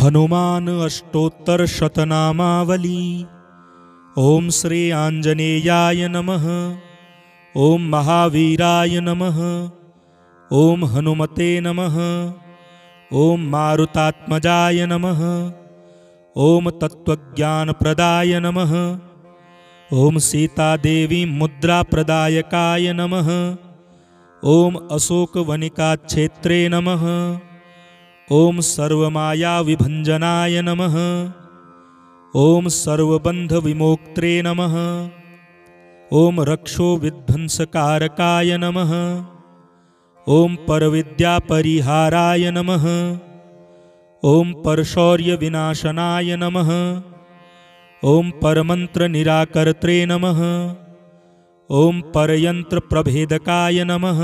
हनुमान अष्टोत्तर शतनामावली। ओम श्री आंजनेयाय नमः। ओम महावीराय नमः। ओम हनुमते नमः। ओम मारुतात्मजाय नमः। ओम तत्त्वज्ञानप्रदाय नमः। ओम सीतादेवी मुद्राप्रदायकाय नमः। ओम अशोकवनिकाक्षेत्रे नमः। ओम सर्वमायाविभञ्जनाय नमः। ओम सर्वबन्धविमोक्त्रे नमः। ओम रक्षोविध्वंसकारकाय नमः। ओम परविद्यापरिहाराय नमः। ओम परशौर्यविनाशनाय नमः। ओम परमन्त्रनिराकर्त्रे नमः। ओम परयन्त्रप्रभेदकाय नमः।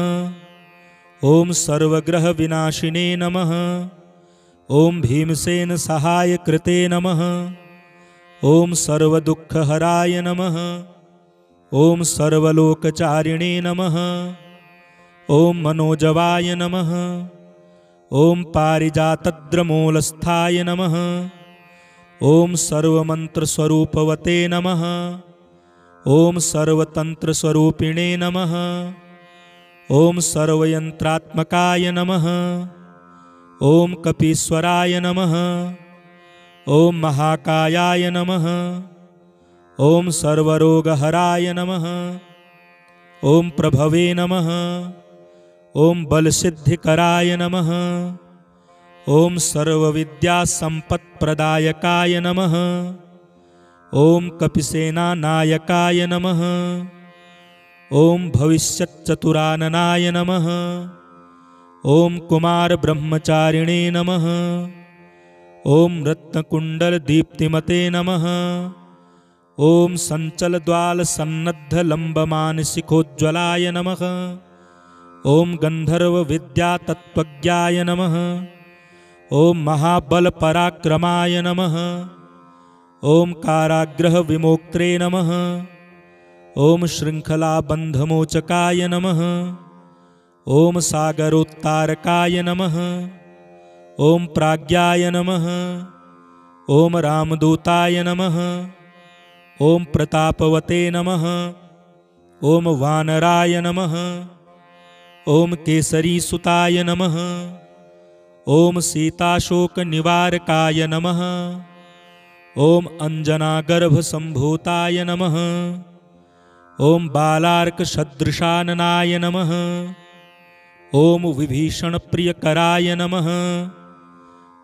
ओम सर्वग्रहविनाशिने नमः। ओम भीमसेन सहायकृते नमः। ओम सर्वदुःखहराय नमः। ओम सर्वलोकचारिणे नमः। ओम मनोजवाय नमः। ओम पारिजातद्रमूलस्थाय नमः। ओम सर्वमन्त्रस्वरूपवते नमः। ओम सर्वतन्त्रस्वरूपिणे नमः। ओम सर्वयंत्रात्मकाय नमः। ओम कपीश्वराय नमः। ओम महाकायाय नमः। ओम सर्वरोगहराय नमः। ओम प्रभवे नमः। ओम बलसिद्धिकराय नमः। ओम सर्वविद्यासम्पत्प्रदायकाय नमः। ओम कपिसेनानायकाय नमः। ओम भविष्यच्चतुराननाय नमः। ओम कुमार ब्रह्मचारिणे नमः। ओम रत्नकुंडलदीप्तिमते नमः। ओम संचलद्वालसन्नद्धलम्बमानसिकोज्ज्वलाय नमः। ओम गन्धर्वविद्यातत्त्वज्ञाय नमः। ओम महाबलपराक्रमाय नमः। ओम काराग्रहविमोक्त्रे नमः। ओम श्रृंखलाबन्धमोचकाय नमः। ओम सागरोत्तारकाय नमः। ओम प्राज्ञाय नमः। ओम रामदूताय नमः। ओम प्रतापवते नमः। ओम वानराय नमः। ओम केसरीसुताय नमः। ओम सीताशोकनिवारकाय नमः। ओम अंजनागर्भसम्भूताय नमः। ओम बालार्कसदृशाननाय नमः। ओम विभीषणप्रियकराय नमः।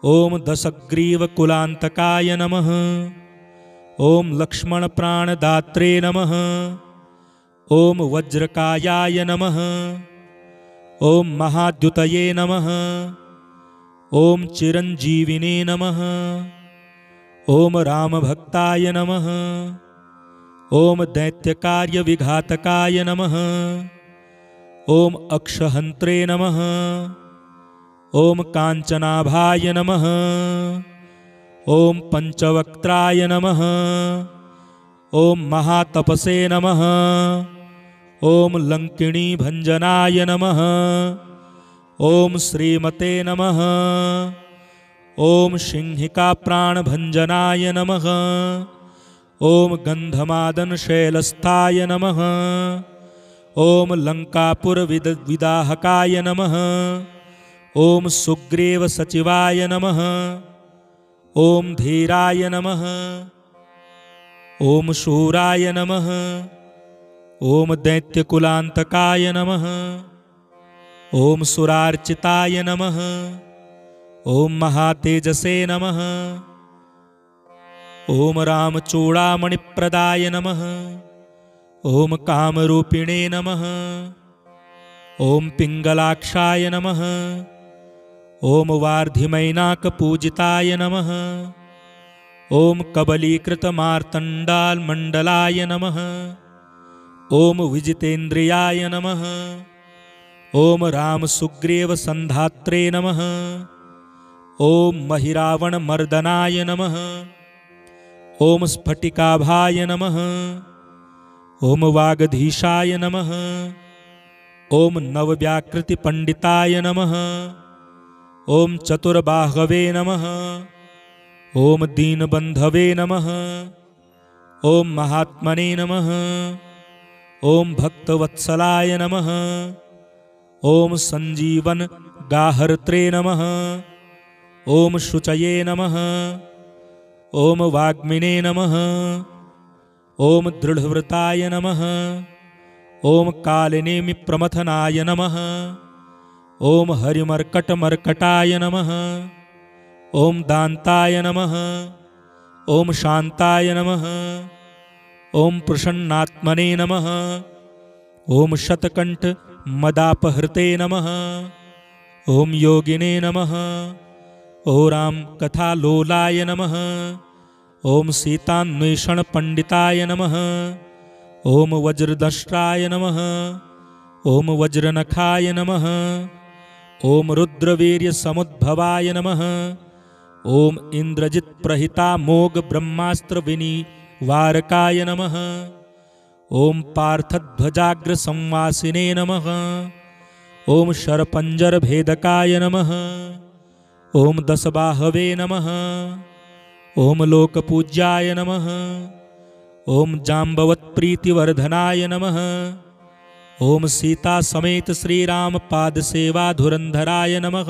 ओम दशग्रीवकुलान्तकाय नमः। ओम लक्ष्मणप्राणदात्रे नमः। ओम वज्रकायाय नमः। ओम महाद्युतये नमः। ओम चिरञ्जीविने नमः। ओम रामभक्ताय नमः। ओम दैत्यकार्यविघातकाय नमः। ओम अक्षहन्त्रे नमः। ओम काञ्चनाभाय नमः। ओम पंचवक्त्राय नमः। ओम महातपसे नमः। ओम लंकिणीभञ्जनाय नमः। ओम श्रीमते नमः। ओम सिंहिकाप्राणभञ्जनाय नमः। ओम गन्धमादनशैलस्थाय नमः। ओम लंकापुरविदाहकाय नमः। ओम सुग्रीवसचिवाय नमः। ओम धीराय नमः। ओम शूराय नमः। ओम दैत्यकुलान्तकाय नमः। ओम सुरार्चिताय नमः। ओम महातेजसे नमः। ओम रामचूड़ामणिप्रदाय नमः। ओम कामरूपिणे नमः। ओम पिंगलाक्षाय नमः। ओम वार्धिमैनाकपूजिताय नमः। ओम कबलीकृतमार्तण्डालमण्डलाय नमः। ओम विजितेन्द्रियाय नमः। ओम रामसुग्रीवसन्धात्रे नमः। ओम महिरावणमर्दनाय नमः। ओम स्फटिकाभाय नमः। ओम वागधीशाय नमः। ओम नवव्याकृतिपंडिताय नमः। ओम चतुर्बाहवे नमः। ओम दीनबंधवे नमः। ओम महात्मने नमः। ओम भक्तवत्सलाय नमः। ओम संजीवन गाहर्त्रे नमः। ओम शुचये नमः। ओम वाग्मिने नमः। ओम दृढ़व्रताय नमः। ओम कालनेमि प्रमथनाय नमः। ओम हरिमर्कटमर्कटाय नमः। ओम दान्ताय नमः। ओम शान्ताय नमः। ओम प्रसन्नात्मने नमः। ओम शतकंठ मदापहृते नमः। ओम योगिने नमः। ओम राम कथालोलाय नमः। ओम सीतान्वेषण पंडिताय नमः। ओम वज्रदष्ट्राय नमः। ओम वज्रनखाय नमः। ओम रुद्रवीर्य समुद्भवाय नमः। ओम इंद्रजित प्रहिता मोग ब्रह्मास्त्र विनिवारकाय नमः। ओम पार्थध्वजाग्र संवासिने नमः। ओम शरपंजर भेदकाय नमः। ओम दशबाहवे नमः। ओम लोकपूज्याय नमः। ओम जाम्बवत्प्रीतिवर्धनाय नमः। ओम सीता समेत श्री राम पाद सेवा धुरंधराय नमः।